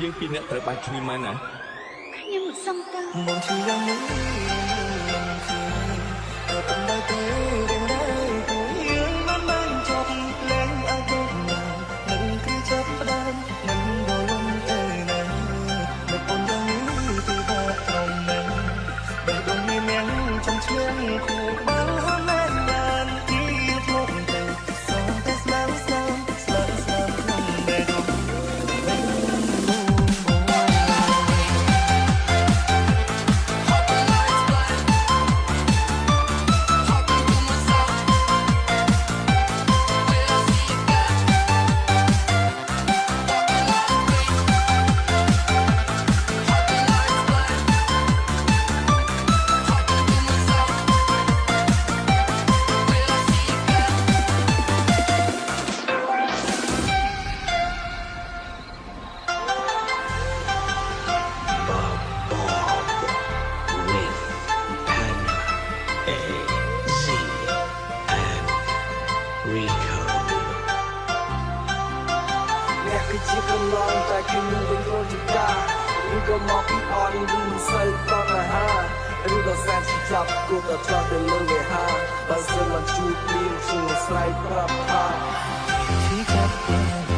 យើងពីរអ្នកត្រូវបានគ្នាមកណាខ្ញុំមិនសមតាមកជាយ៉ាងនេះមិនឃើញតែប៉ុន្តែទេរឿងដែលគួរយើងបានចប់លែងឲ្យដូចណានឹងគឺចាប់ផ្ដើមមិនរលំទេណាតែប៉ុន្តែនេះគឺបាត់ត្រង់ណាបែបដូចមានអ្នកចំឈៀងគូក្បាលហើយមិនបានទីធ្លាប់ទៅសូមតែស្ដាប់ក្នុងបែបដូចគឺជាកំឡុងតែខ្ញុំវិញខ្លួនជាការឬក៏មកពីអនឬមិនសូវតតអាហារឬក៏សែនជាចាប់គូទៅឆ្លងទៅលើវាហាបើសិនមិនជួបព្រៀងជួស្រ័យប្រាប់ថាជាចាប់